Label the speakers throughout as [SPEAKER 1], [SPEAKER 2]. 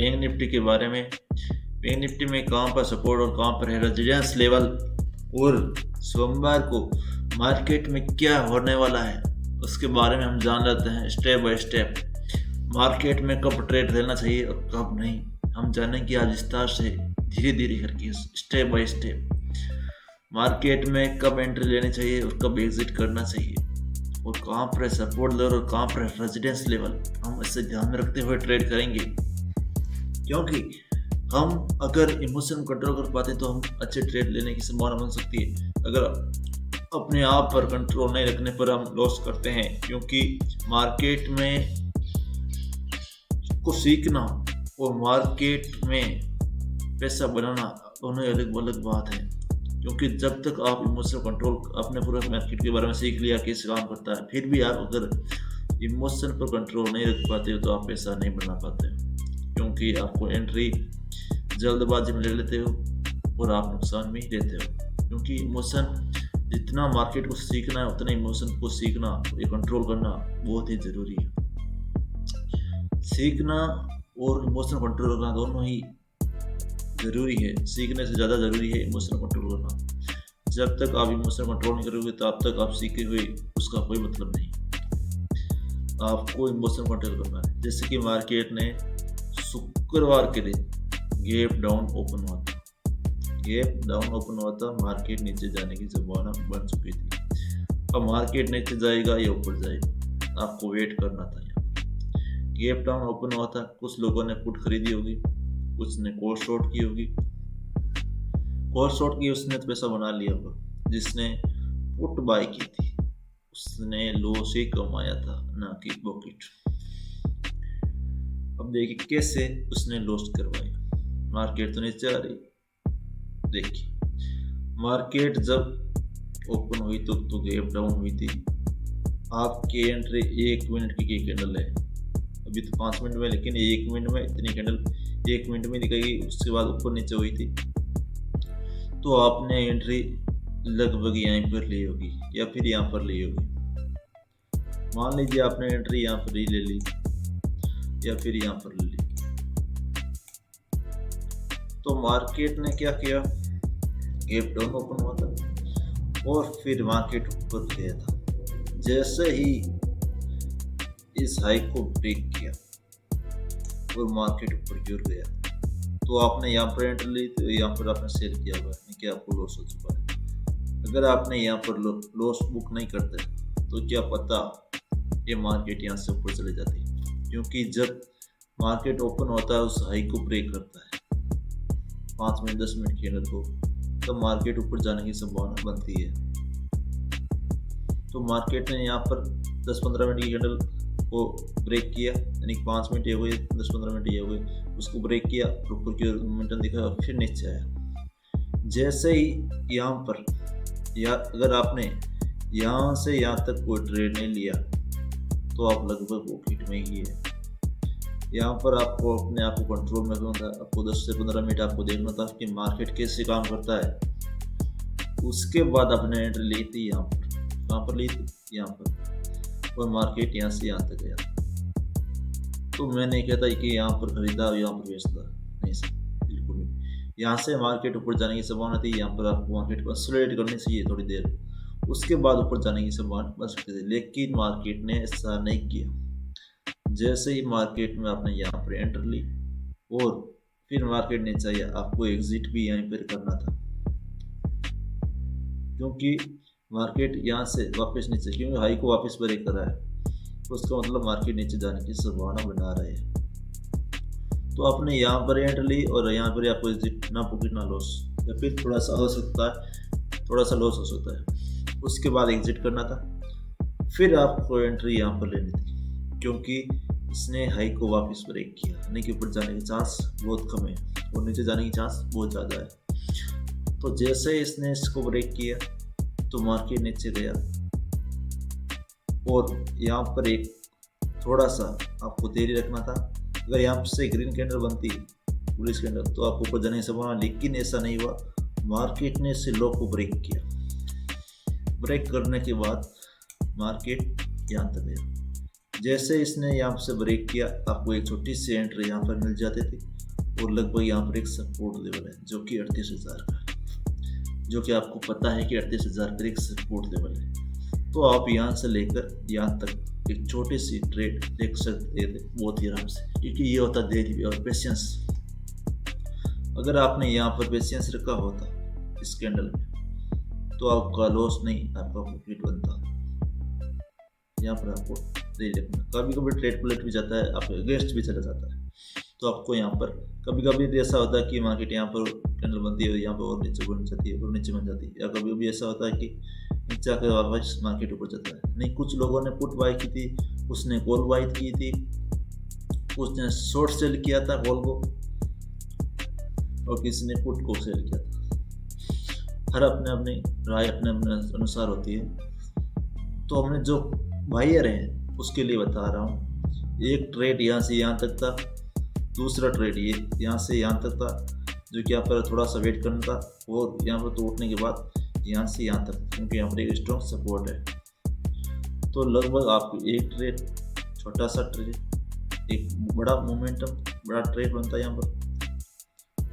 [SPEAKER 1] Bank Nifty के बारे में। बैंक निफ्टी में कहाँ पर सपोर्ट और कहाँ पर है रेजिडेंस लेवल, और सोमवार को मार्केट में क्या होने वाला है उसके बारे में हम जान लेते हैं स्टेप बाय स्टेप। मार्केट में कब ट्रेड लेना चाहिए और कब नहीं, हम जानेंगे आज विस्तार से, धीरे धीरे करके, स्टेप बाय स्टेप। मार्केट में कब एंट्री लेनी चाहिए और कब एग्जिट करना चाहिए, और कहाँ पर सपोर्ट लेवल और कहाँ पर रेजिडेंस लेवल, हम इसे ध्यान में रखते हुए ट्रेड करेंगे। क्योंकि हम अगर इमोशन कंट्रोल कर पाते तो हम अच्छे ट्रेड लेने की संभावना बन सकती है। अगर अपने आप पर कंट्रोल नहीं रखने पर हम लॉस करते हैं, क्योंकि मार्केट में को सीखना और मार्केट में पैसा बनाना दोनों अलग अलग बात है। क्योंकि जब तक आप इमोशनल कंट्रोल अपने पूरे मार्केट के बारे में सीख लिया कैसे काम करता है, फिर भी आप अगर इमोशन पर कंट्रोल नहीं रख पाते हो तो आप पैसा नहीं बना पाते, क्योंकि आपको एंट्री जल्दबाजी में ले लेते हो और आप नुकसान भी लेते हो। क्योंकि इमोशन, जितना मार्केट को सीखना है उतना इमोशन को सीखना, ये कंट्रोल करना बहुत ही ज़रूरी है। सीखना और इमोशन कंट्रोल करना दोनों ही ज़रूरी है, सीखने से ज़्यादा ज़रूरी है इमोशन कंट्रोल करना। जब तक आप इमोशन कंट्रोल नहीं करोगे तब तक आप सीखे हुए उसका कोई मतलब नहीं। आपको इमोशन कंट्रोल करना है। जैसे कि मार्केट ने शुक्रवार के दिन गैप डाउन ओपन हुआ था, गैप डाउन ओपन हुआ था, मार्केट नीचे जाने की संभावना बन चुकी थी। अब मार्केट नीचे जाएगा या ऊपर जाएगा, आपको वेट करना था। गैप डाउन ओपन हुआ था, कुछ लोगों ने पुट खरीदी होगी, कुछ ने कॉल शॉर्ट की होगी। कॉल शॉर्ट की उसने तो पैसा बना लिया होगा, जिसने पुट बाय की थी उसने लॉस ही कमाया था, ना कि प्रॉफिट। अब देखिए कैसे उसने लॉस करवाया। मार्केट तो नीचे आ रही, देखिए मार्केट जब ओपन हुई तो गैप डाउन हुई थी। आपकी एंट्री 1 मिनट की कैंडल है, अभी तो 5 मिनट में, लेकिन 1 मिनट में इतनी कैंडल 1 मिनट में दिखेगी, उसके बाद ऊपर नीचे हुई थी। तो आपने एंट्री लगभग यहीं पर ली होगी या फिर यहाँ पर ली होगी। मान लीजिए आपने एंट्री यहाँ पर ही ले ली या फिर यहाँ पर ले ली, तो मार्केट ने क्या किया, गैप डाउन ओपन हुआ था और फिर मार्केट ऊपर गया था। जैसे ही इस हाई को ब्रेक किया और मार्केट ऊपर गिर गया, तो आपने यहाँ पर एंट्री ली तो यहाँ पर आपने सेल किया हुआ है कि आपको लॉस हो चुका है। अगर आपने यहाँ पर लॉस बुक नहीं करते तो क्या पता ये मार्केट यहाँ से ऊपर चले जाती, क्योंकि जब मार्केट ओपन होता है उस हाई को ब्रेक करता है 5 मिनट 10 मिनट के अंदर को, तो मार्केट ऊपर जाने की संभावना बनती है। तो मार्केट ने यहाँ पर 10-15 मिनट की कैंडल को ब्रेक किया, यानी 5 मिनट ये हुए, 10-15 मिनट ये हुए, उसको ब्रेक किया, ऊपर की मोमेंटम दिखा और फिर नीचे आया। जैसे ही यहाँ पर या अगर आपने यहाँ से यहाँ तक कोई ट्रेड नहीं लिया तो आप लगभग प्रॉफिट में ही है। यहाँ पर आपको अपने आप को कंट्रोल में रखना था, आपको 10 से 15 मिनट आपको देखना था कि मार्केट कैसे काम करता है। उसके बाद आपने एंट्री ली थी यहाँ पर, कहाँ पर ली थी, यहाँ पर, और मार्केट यहाँ से यहाँ तक गया। तो मैं नहीं कहता कि यहाँ पर खरीदा और यहाँ पर बेचता, नहीं सर, बिल्कुल नहीं। यहाँ से मार्केट ऊपर जाने की संभावना थी, यहाँ पर आपको मार्केट को एक्सेलरेट करनी चाहिए थोड़ी देर, उसके बाद ऊपर जाने की संभावना बन सकती थी, लेकिन मार्केट ने ऐसा नहीं किया। जैसे ही मार्केट में आपने यहाँ पर एंटर ली और फिर मार्केट नीचे आया, आपको एग्जिट भी यहीं पर करना था, क्योंकि मार्केट यहाँ से वापस नीचे, क्योंकि हाई को वापस ब्रेक कर रहा है, तो उसका मतलब मार्केट नीचे जाने की संभावना बना रहे हैं। तो आपने यहाँ पर एंटर ली और यहाँ पर आपको एग्जिट, ना प्रॉफिट ना लॉस, या फिर थोड़ा सा हो सकता है, थोड़ा सा लॉस हो सकता है, उसके बाद एग्जिट करना था। फिर आपको एंट्री यहाँ पर लेनी थी, क्योंकि इसने हाई को वापस ब्रेक किया, यानी कि ऊपर जाने की चांस बहुत कम है और नीचे जाने की चांस बहुत ज़्यादा है। तो जैसे इसने इसको ब्रेक किया तो मार्केट नीचे गया और यहाँ पर एक थोड़ा सा आपको देरी रखना था। अगर यहाँ से ग्रीन कैंडल बनती, पुलिस कैंडल, तो आपको ऊपर जाने की संभावना, लेकिन ऐसा नहीं हुआ। मार्केट ने इसे लो को ब्रेक किया, ब्रेक करने के बाद मार्केट यहाँ तक गया। जैसे इसने यहाँ से ब्रेक किया, आपको एक छोटी सी एंट्री यहाँ पर मिल जाती थी और लगभग यहाँ पर एक सपोर्ट लेवल है जो कि 38,000 का है, जो कि आपको पता है कि 38,000 पर एक सपोर्ट लेवल है। तो आप यहाँ से लेकर यहाँ तक एक छोटी सी ट्रेड देख सकते थे बहुत ही आराम से, क्योंकि ये होता देरी और पेशेंस। अगर आपने यहाँ पर पेशेंस रखा होता इस कैंडल में तो आपका लॉस नहीं, आपका प्रॉफिट बनता। यहाँ पर आपको देरी रखना, कभी कभी ट्रेड पलट भी जाता है, आपका अगेंस्ट भी चला जाता है, तो आपको यहाँ पर कभी कभी ऐसा होता है कि मार्केट यहाँ पर कैंडल बनती है, यहाँ पर और नीचे बन जाती है और नीचे बन जाती है, या कभी कभी ऐसा होता है कि नीचे आकर वापस मार्केट ऊपर जाता है। नहीं, कुछ लोगों ने पुट बाई की थी, उसने कॉल बाई की थी, उसने शॉर्ट सेल किया था कॉल को, और किसी ने पुट को सेल किया था। हर अपने अपनी राय अपने अपने अनुसार होती है। तो हमने जो बायर है उसके लिए बता रहा हूँ, एक ट्रेड यहाँ से यहाँ तक था, दूसरा ट्रेड ये यहाँ से यहाँ तक था, जो कि यहाँ पर थोड़ा सा वेट करना था, और यहाँ पर टूटने के बाद यहाँ से यहाँ तक, क्योंकि यहाँ पर एक स्ट्रॉन्ग सपोर्ट है। तो लगभग आपको एक ट्रेड, छोटा सा ट्रेड, एक बड़ा मोमेंटम, बड़ा ट्रेड बनता है यहाँ पर,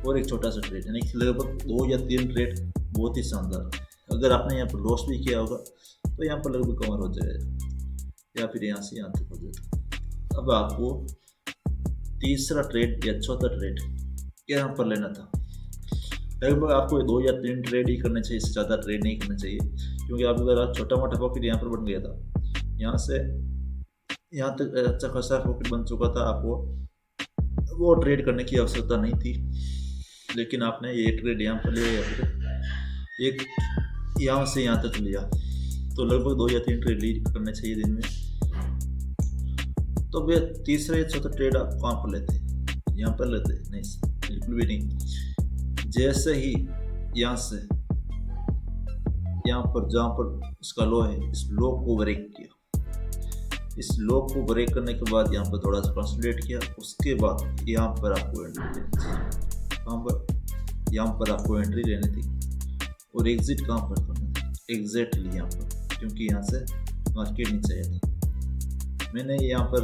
[SPEAKER 1] और एक छोटा सा ट्रेड, यानी लगभग 2 या 3 ट्रेड बहुत ही शानदार। अगर आपने यहाँ पर लॉस भी किया होगा तो यहाँ पर लगभग कवर हो जाएगा, या फिर यहाँ से यहाँ तक हो जाएगा। अब आपको तीसरा ट्रेड या चौथा ट्रेड यहाँ पर लेना था। लगभग आपको 2 या 3 ट्रेड ही करने चाहिए, इससे ज़्यादा ट्रेड नहीं करना चाहिए, क्योंकि आप अगर छोटा मोटा प्रॉफिट यहाँ पर बन गया था, यहाँ से यहाँ तक अच्छा खासा प्रॉफिट बन चुका था, आपको वो ट्रेड करने की आवश्यकता नहीं थी। लेकिन आपने ये ट्रेड यहाँ पर लिया, या फिर एक यहाँ से यहाँ तक लिया, तो लगभग 2 या 3 ट्रेड करने चाहिए दिन में। तो वे तीसरा या चौथा ट्रेड आप कहाँ पर लेते हैं? यहाँ पर लेते हैं? नहीं, बिल्कुल भी नहीं। जैसे ही यहाँ से यहाँ पर जहाँ पर इसका लो है, इस लो को ब्रेक किया, इस लो को ब्रेक करने के बाद यहाँ पर थोड़ा सा कंसोलिडेट किया, उसके बाद यहाँ पर आपको एंट्री लेनी थी। कहाँ पर? यहाँ पर आपको एंट्री लेनी थी, और एग्जिट कहाँ पर करना था? एग्जैक्टली यहाँ पर, क्योंकि यहाँ से मार्केट नीचे आया था। मैंने यहाँ पर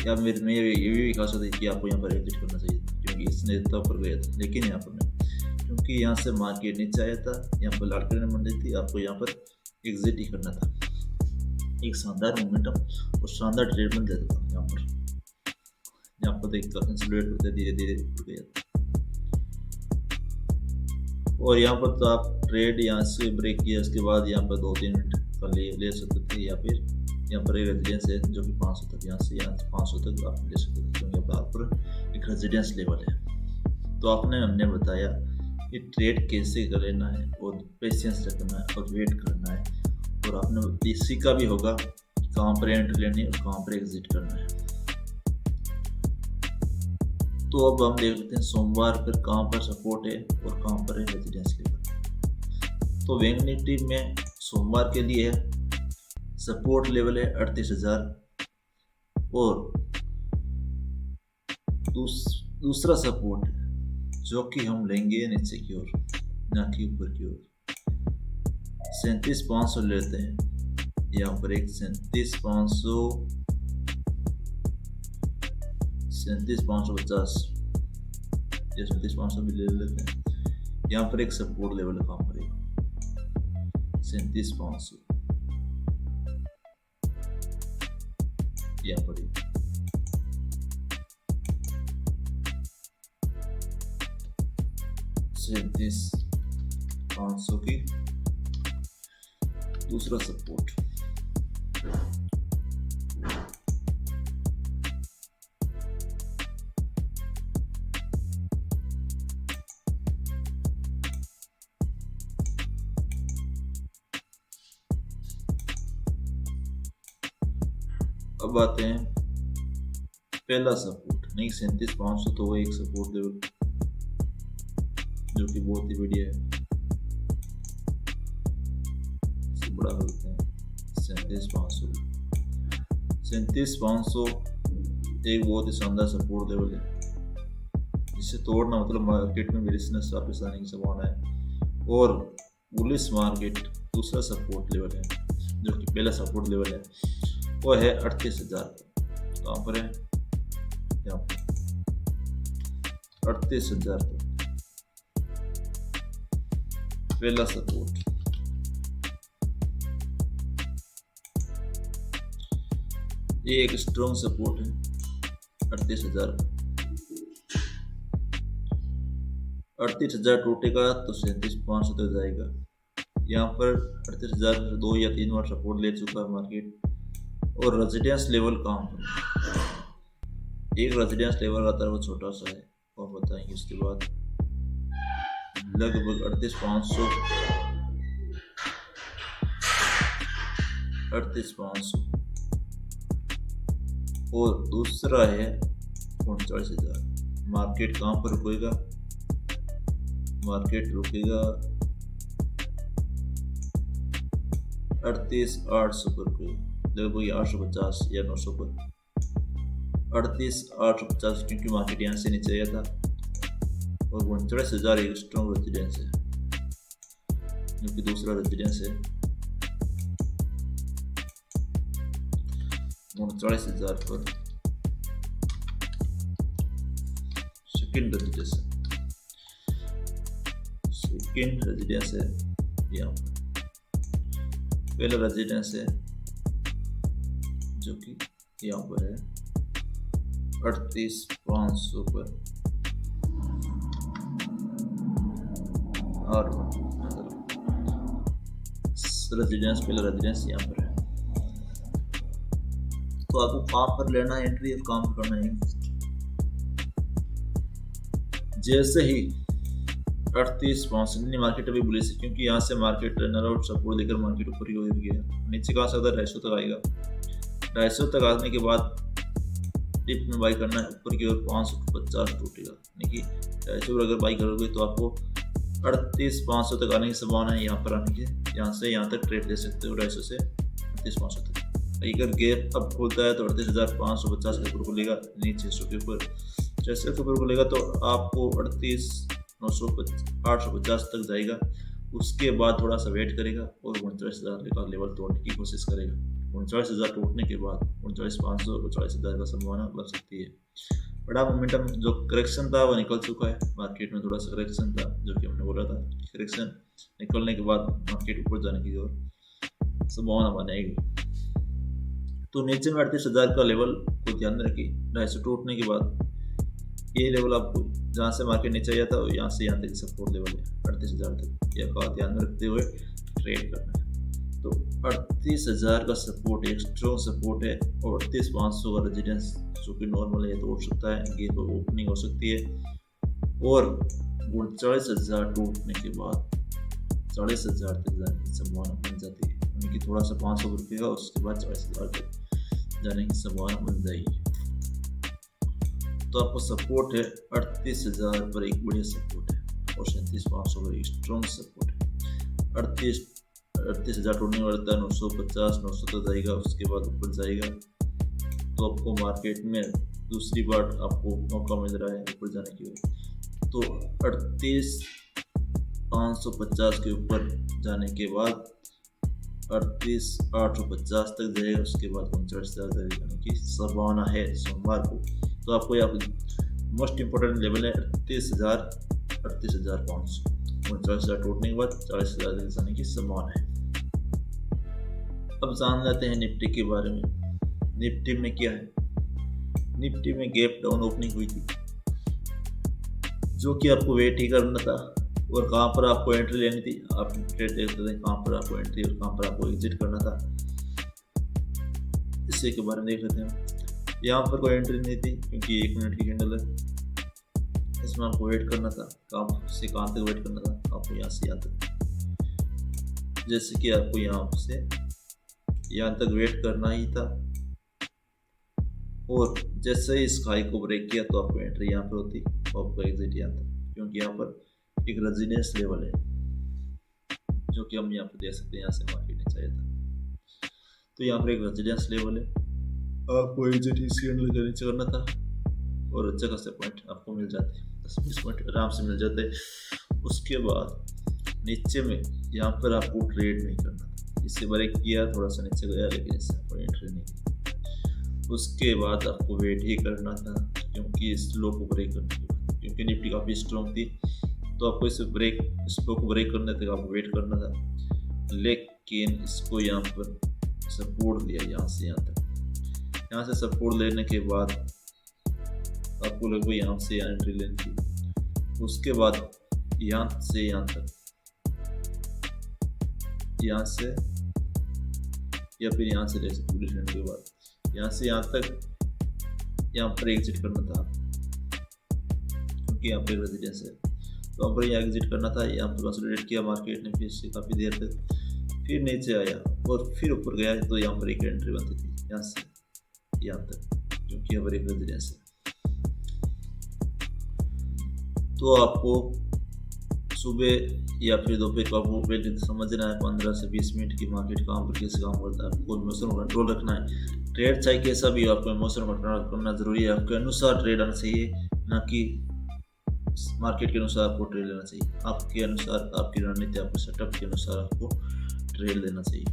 [SPEAKER 1] या मैं ये भी कहा सकता था कि आपको यहाँ पर एग्जिट करना चाहिए, क्योंकि इसने ऊपर गया था, लेकिन यहाँ पर नहीं, क्योंकि यहाँ से मार्केट नीचे आया था, यहाँ पर लाल कलर बन रही थी, आपको यहाँ पर एग्जिट ही करना था। एक शानदार मोमेंटम और शानदार ट्रेड बन जाता था। यहाँ पर देखता कंसोलिडेट होते धीरे धीरे उठ गया, और यहाँ पर तो आप ट्रेड यहाँ से ब्रेक किया, उसके बाद यहाँ पर 2-3 मिनट का ले सकते थे, या फिर यहाँ पर एक रेजिडेंस है जो कि 500 तक, यहाँ से 500 तक आप ले सकते थे, क्योंकि यहाँ पर एक रेजिडेंस लेवल है। तो हमने बताया कि ट्रेड कैसे कर लेना है, और पेशेंस रखना है, और वेट करना है, और आपने सीखा भी होगा कहाँ पर एंट्री लेनी है और कहाँ पर एग्जिट करना है। तो अब हम देख लेते हैं सोमवार पर कहाँ पर सपोर्ट है और कहाँ पर है रेजिडेंस लेवल। तो बैंक निफ्टी में सोमवार के लिए सपोर्ट लेवल है 38,000, और दूसरा सपोर्ट है जो कि हम लेंगे नीचे की ओर, ना कि ऊपर की ओर। 37,500 लेते हैं यहाँ पर, एक 37,500, 37,550 या 37,500 भी ले लेते हैं। यहाँ पर एक सपोर्ट लेवल काम करेगा 37,500, यहाँ पर 37,500 की दूसरा सपोर्ट। अब आते हैं पहला सपोर्ट, नहीं 37,500 तो वो एक सपोर्ट लेवल जो कि बहुत ही बढ़िया है, इसे बड़ा करते हैं 37,500। 37,500 एक बहुत ही शानदार सपोर्ट लेवल है, जिसे तोड़ना मतलब मार्केट में बिजनेस वापस आने की संभावना है। और बुलिश मार्केट दूसरा सपोर्ट लेवल है, जो कि पहला सपोर्ट लेवल है, वो है 38,000। कहाँ पर है? यहाँ पर 38,000 पर पहला सपोर्ट। ये एक स्ट्रॉन्ग सपोर्ट है 38,000। 38,000 टूटेगा तो 37,500 तक जाएगा। यहाँ पर 38,000 2 या 3 बार सपोर्ट ले चुका है मार्केट। और रेजिडेंस लेवल कहाँ पर? एक रेजिडेंस लेवल आता है, वो छोटा सा है और बताएंगे। उसके बाद लगभग 38,500 और दूसरा है 39,000। मार्केट कहाँ पर रुकेगा? मार्केट रुकेगा 38,800 पर रुकेगा, लगभग 850 या 900 पर। 38,850 क्योंकि मार्केट यहाँ से नीचे आया था। और 39,000 एक स्ट्रॉन्ग रेजिडेंस है, जो कि दूसरा रेजिडेंस है। 39,000 पर सेकेंड रेजिडेंस है। सेकेंड रेजिडेंस है यहाँ पर। पहला रेजिडेंस है जो कि यहाँ पर है 38,500 पर। और रेजिडेंस, पहला रेजिडेंस यहाँ पर है। तो आपको कहाँ पर लेना है एंट्री और कहाँ पर करना है इन्वेस्ट। जैसे ही 38,500 मार्केट अभी बुलिश है, क्योंकि यहाँ से मार्केट रनर आउट सपोर्ट लेकर मार्केट ऊपर की ओर गया। नीचे का आ सकता है 250 तक आएगा। 250 तक आने के बाद टिप में बाई करना है ऊपर की ओर। 550 टूटेगा, यानी कि 250 पर अगर बाई करोगे तो आपको 38,500 तक आने की संभावना है। यहाँ पर आने की, यहाँ से यहाँ तक ट्रेड ले सकते हो 250 से 38,500 तक। अगर गैप अब खुलता है तो 38,550 के ऊपर खुलेगा, नीचे 600 के ऊपर 600 के ऊपर खुलेगा तो आपको 38,850 तक जाएगा। उसके बाद थोड़ा सा वेट करेगा और 39,000 का लेवल तोड़ने की कोशिश करेगा। 39,000 टूटने के बाद 39,500 और 40,000 का संभावना बन सकती है। बड़ा मोमेंटम जो करेक्शन था वो निकल चुका है। मार्केट में थोड़ा सा करेक्शन था, जो कि हमने बोला था। करेक्शन निकलने के बाद मार्केट ऊपर जाने की ओर संभावना बनेगी। तो नीचे में 38,000 का लेवल को ध्यान में रखिए। 250 टूटने के बाद ये लेवल आपको जहाँ से मार्केट नीचे आया था यहाँ से यहाँ तक सपोर्ट लेवल है 38,000 तक। यह का ध्यान में रखते हुए ट्रेड करना है। तो 38,000 का सपोर्ट एक स्ट्रॉन्ग सपोर्ट है और 38,500 का रेजिडेंस जो कि नॉर्मल है तोड़ सकता है। ये तो ओपनिंग हो सकती है। और 39,000 टूटने के बाद 40,000 तक जाने की संभावना बन जाती है, यानी कि थोड़ा सा 500 रुपये का, उसके बाद 40,000 तक जाने की संभावना बन जाएगी। तो आपको सपोर्ट है 38,000 पर एक बढ़िया सपोर्ट है और 37,500 पर एक स्ट्रॉन्ग सपोर्ट है। 38,000 टूटने वाला था 950 900 तक जाएगा, उसके बाद ऊपर जाएगा। तो आपको मार्केट में दूसरी बार आपको मौका मिल रहा है ऊपर जाने की। तो 38,550 के ऊपर जाने के बाद 38,850 तक जाएगा, उसके बाद 39,000 जाने की संभावना है सोमवार को। तो आपको यहाँ पर मोस्ट इम्पोर्टेंट लेवल है 38,000 38,500। 39,000 टूटने के बाद 40,000 तक जाने की संभावना है। अब जान लेते हैं निफ्टी के बारे में। निफ्टी में क्या है? निफ्टी में गैप डाउन ओपनिंग हुई थी, जो कि आपको वेट ही करना था और कहाँ पर आपको एंट्री लेनी थी। आप ट्रेड देख सकते हैं कहाँ पर आपको एंट्री और कहाँ पर आपको एग्जिट करना था। इसी के बारे में देख लेते हैं। यहाँ पर कोई एंट्री नहीं थी क्योंकि 1 मिनट की कैंडल है। इसमें आपको वेट करना था। कहाँ से कहाँ तक वेट करना था? आपको यहाँ से यहाँ तक। जैसे कि आपको यहाँ से यहाँ तक वेट करना ही था और जैसे ही इस हाई को ब्रेक किया तो आपको एंट्री यहाँ पर होती और आपको एग्जिट यहाँ तक, क्योंकि यहाँ पर एक रेजिडेंस लेवल है जो कि हम यहाँ पर देख सकते हैं। यहाँ से मार्केट नीचे आया था तो यहाँ पर एक रेजिडेंस लेवल है। आपको एग्जिट इस कैंडल के नीचे करना था और अच्छा खासा पॉइंट आपको मिल जाते हैं, 10-20 पॉइंट आराम से मिल जाते हैं। उसके बाद नीचे में यहाँ पर आपको ट्रेड नहीं करना था। इससे ब्रेक किया, थोड़ा सा नीचे गया, लेकिन इससे आपको एंट्री नहीं की। उसके बाद आपको वेट ही करना था क्योंकि इस लो को ब्रेक करने के बाद, क्योंकि क्योंकि निफ्टी काफ़ी स्ट्रॉन्ग थी, तो आपको इसको ब्रेक करने तक आपको वेट करना था। लेकिन इसको यहाँ पर सपोर्ट दिया यहाँ से यहाँ तक। यहाँ से सपोर्ट लेने के बाद आपको लगभग यहाँ से यहाँ एंट्री लेनी थी। उसके बाद यहाँ से यहाँ तक, यहाँ से या फिर यहाँ से ले सकते हो। के बाद यहाँ से यहाँ तक यहाँ पर एग्जिट करना था, क्योंकि यहाँ पर रेजिडेंस है, तो यहाँ पर यहाँ एग्जिट करना था। यहाँ पर कंसोलिडेट किया मार्केट ने, फिर से काफ़ी देर तक, फिर नीचे आया और फिर ऊपर गया, तो यहाँ पर एक एंट्री बनती थी यहाँ से यहाँ तक, क्योंकि यहाँ पर एक रेजिडेंस है। तो आपको सुबह या फिर दोपहर को आपको पहले समझना है 15 से 20 मिनट की मार्केट कहाँ पर कैसे काम करता है। आपको इमोशन कंट्रोल रखना है। ट्रेड चाहे कैसा भी हो, आपको इमोशन कंट्रोल करना जरूरी है। आपके अनुसार ट्रेड आना चाहिए, ना कि मार्केट के अनुसार आपको ट्रेड लेना चाहिए। आपके अनुसार, आपकी रणनीति, आपके सेटअप के अनुसार आपको ट्रेड लेना चाहिए।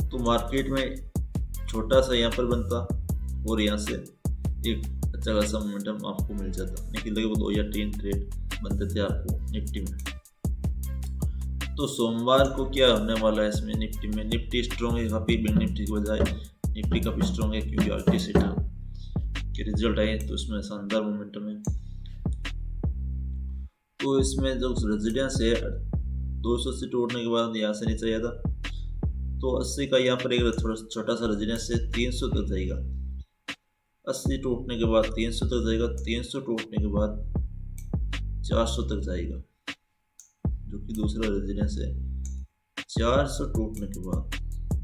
[SPEAKER 1] तो मार्केट में छोटा सा यहाँ पर बनता और यहाँ से एक अच्छा खासा मोमेंटम आपको मिल जाता, लेकिन लगभग 2 या 3 ट्रेड बनते थे आपको निफ्टी में। तो सोमवार को क्या होने वाला है इसमें निफ्टी में? निफ्टी स्ट्रॉन्ग है काफ़ी, बैंक निफ्टी की बजाय निफ्टी काफ़ी स्ट्रॉन्ग है, क्योंकि आरटी सेटा के रिजल्ट आए तो इसमें शानदार मोमेंटम है। तो इसमें जो रेजिडेंस है 280 तोड़ने के बाद यहाँ से नीचे आया था, तो 80 का यहाँ पर एक थोड़ा छोटा सा रेजिडेंस है, 300 तक जाएगा। 80 टूटने के बाद 300 तक जाएगा, 300 टूटने के बाद 400 तक जाएगा, जो कि दूसरा रेजिडेंस है। 400 टूटने के बाद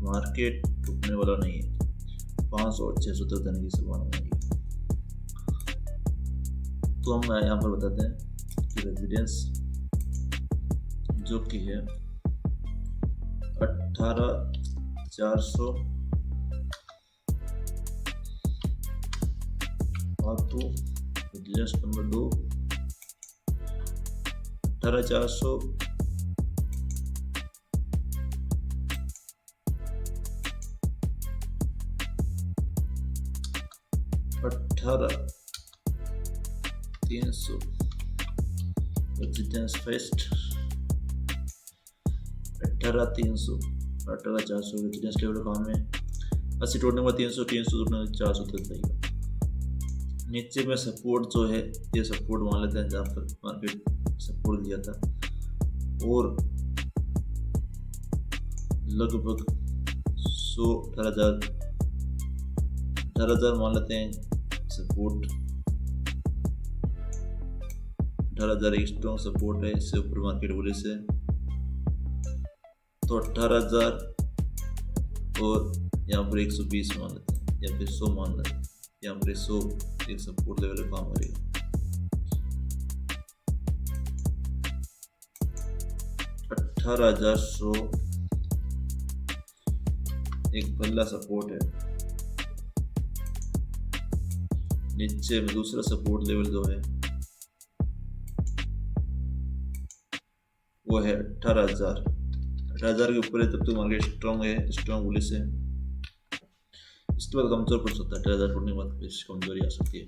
[SPEAKER 1] मार्केट टूटने वाला नहीं है, 500 और 600 तक जाने की संभावना नहीं है। तो हम यहाँ पर बताते हैं कि रेजिडेंस जो कि है 18,400 तो residence number 2 18,400 18,300 residence first 18,300 18,400 residence level काम में 80 तोड़ने के बाद 300 तोड़ने 400 तक जाएगा। नीचे में सपोर्ट जो है, ये सपोर्ट मान लेते हैं जहाँ पर मार्केट सपोर्ट दिया था, और लगभग 18,000 मान लेते हैं सपोर्ट। 18,000 एक स्ट्रॉन्ग सपोर्ट है, इससे ऊपर मार्केट बोले से, तो 18,000 और यहाँ पर 120 मान लेते हैं या फिर 100 मान लेते हैं। यहाँ पर 100 एक सपोर्ट लेवल काम करेगा। 18,100 एक पहला सपोर्ट है। नीचे में दूसरा सपोर्ट लेवल जो है वो है 18,000। 18,000 के ऊपर है तब तो मार्केट स्ट्रॉन्ग है, स्ट्रॉन्ग बुलिश है। इसके बाद कमजोर पड़ सकता है, 18,000 टूटने के बाद कमजोरी आ सकती है।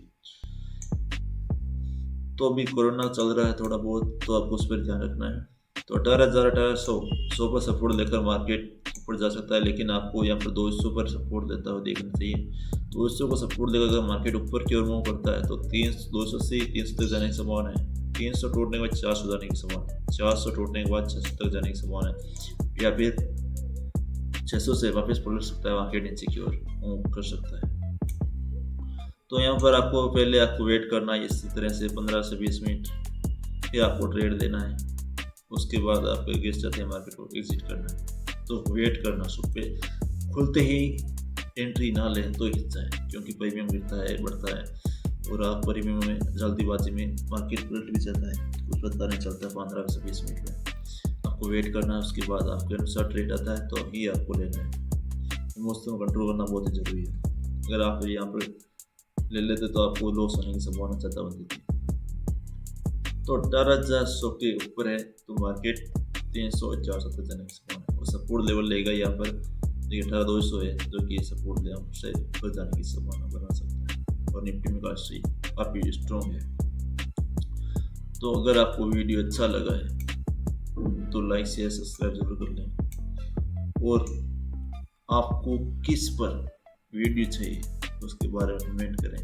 [SPEAKER 1] तो अभी कोरोना चल रहा है थोड़ा बहुत, तो आपको उस पर ध्यान रखना है। तो 18,000 18,100 पर सपोर्ट लेकर मार्केट ऊपर जा सकता है, लेकिन आपको यहाँ पर 200 पर सपोर्ट लेता हुआ देखना चाहिए। 200 को सपोर्ट लेकर अगर मार्केट ऊपर की ओर मूव करता है तो 200 से 300 तक जाने की संभावना है। 300 टूटने के बाद 400 जाने की संभावना है। 400 टूटने के बाद 600 तक जाने की संभावना है, या फिर 600 से वापस पलट सकता है, मार्केट नीचे की ओर मूव कर सकता है। तो यहाँ पर आपको पहले वेट करना है इसी तरह से 15 से 20 मिनट, फिर आपको ट्रेड लेना है। उसके बाद आपको गेस जाते हैं मार्केट को एग्जिट करना है। तो वेट करना, सुबह खुलते ही एंट्री ना लें तो हिस्सा है, क्योंकि प्रीमियम गिरता है, बढ़ता है, और आप प्रीमियम में जल्दीबाजी में मार्केट पलट भी जाता है, कुछ पता नहीं चलता 15 से 20 मिनट में। आपको वेट करना है, उसके बाद आपके अनुसार ट्रेड आता है तो ही आपको लेना है। इमोशन को कंट्रोल करना बहुत ही ज़रूरी है। अगर आप यहाँ पर ले लेते तो आपको लॉस होने की संभावना ज़्यादा बनती थी। तो 18,100 के ऊपर है तो मार्केट 300 और 400 तक जाने की संभावना है, और सपोर्ट लेवल लेगा यहाँ पर 18,200 है, जो कि सपोर्ट लेवल से ऊपर जाने की संभावना बना सकता है। और निफ्टी में काफ़ी स्ट्रॉन्ग है। तो अगर आपको वीडियो अच्छा लगा है तो लाइक शेयर सब्सक्राइब जरूर कर लें, और आपको किस पर वीडियो चाहिए उसके बारे में कमेंट करें,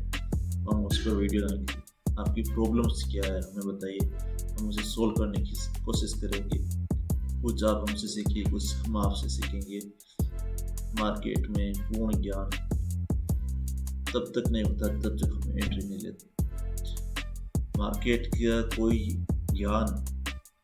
[SPEAKER 1] हम उस पर वीडियो बनाएंगे। आपकी प्रॉब्लम्स क्या है हमें बताइए, हम उसे सोल्व करने की कोशिश करेंगे। कुछ आप हमसे सीखिए, कुछ हम आपसे सीखेंगे। मार्केट में पूर्ण ज्ञान तब तक नहीं होता जब तक हम एंट्री नहीं लेते। मार्केट का कोई ज्ञान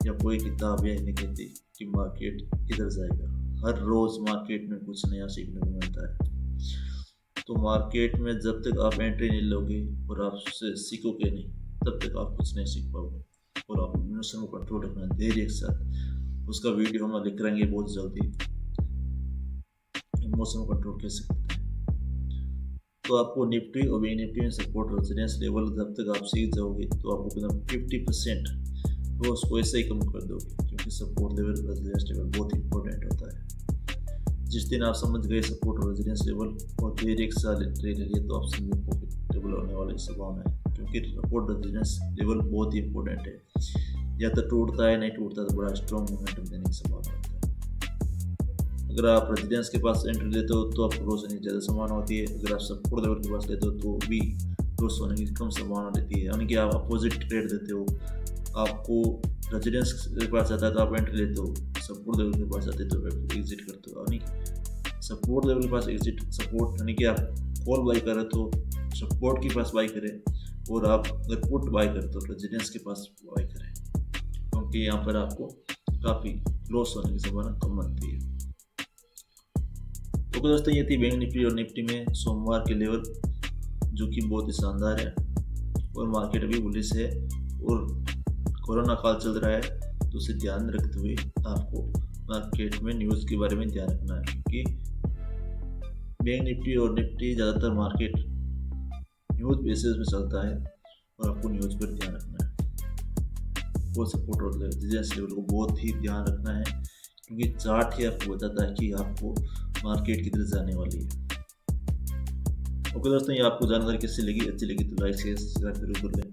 [SPEAKER 1] या कोई किताब यह नहीं कहती कि मार्केट किधर जाएगा। हर रोज मार्केट में कुछ नया सीखने को मिलता है। तो मार्केट में जब तक आप एंट्री नहीं लोगे और आप उससे सीखोगे नहीं, तब तक आप कुछ नहीं सीख पाओगे। और आप इमोशन को कंट्रोल रखना धैर्य के साथ, उसका वीडियो हम लिख रहेंगे बहुत जल्दी, इमोशन को कंट्रोल कैसे करते हैं। तो आपको निफ्टी और बैंक निफ्टी में सपोर्ट रेजिस्टेंस लेवल जब तक आप सीख जाओगे तो आपको एकदम 50% तो उसको ऐसे ही कम कर दोगे, क्योंकि सपोर्ट लेवल रेजिस्टेंस लेवल बहुत इंपॉर्टेंट होता है। जिस दिन आप समझ गए सपोर्ट और रेजिस्टेंस लेवल और फिर एक साल ट्रेड लिए तो आप समझ प्रॉफिटेबल होने वाली संभावना है, क्योंकि सपोर्ट रेजिस्टेंस लेवल बहुत ही इंपॉर्टेंट है। या तो टूटता है, नहीं टूटता तो बड़ा स्ट्रॉन्ग मोमेंटम देने की संभावना होता है। अगर आप रेजिडेंस के पास एंट्री लेते हो तो आपको लॉस होने की ज़्यादा संभावना होती है। अगर आप सपोर्ट लेवल के पास लेते हो तो भी लॉस होने की कम संभावना रहती है, यानी कि आप अपोजिट ट्रेड देते हो। आपको रेजिडेंस के पास आता है तो आप एंट्री लेते हो, सपोर्ट लेवल के पास आते तो एग्जिट करते हो। यानी सपोर्ट लेवल के पास एग्जिट, सपोर्ट यानी कि आप कॉल बाई करें तो सपोर्ट के पास बाई करें, और आप अगर पुट बाई करें तो रेजिडेंस के पास बाई करें, क्योंकि यहाँ पर आपको काफ़ी लॉस होने की संभावना कम बनती है। तो दोस्तों ये थी बैंक निफ्टी और निफ्टी में सोमवार के लेवल, जो कि बहुत ही शानदार है। और मार्केट अभी बुलिश है और कोरोना काल चल रहा है, तो उसे ध्यान रखते हुए आपको मार्केट में न्यूज़ के बारे में ध्यान रखना है, क्योंकि बैंक निफ्टी और निफ्टी ज़्यादातर मार्केट न्यूज़ बेसिस में चलता है और आपको न्यूज़ पर ध्यान रखना है। वो सपोर्ट और रेजिस्टेंस लेवल को बहुत ही ध्यान रखना है, क्योंकि चार्ट ही आपको बताता है कि आपको मार्केट किधर जाने वाली है। ओके दोस्तों, ये आपको जानकारी कैसी लगी, अच्छी लगी तो लाइक शेयर सब्सक्राइब जरूर कर लें।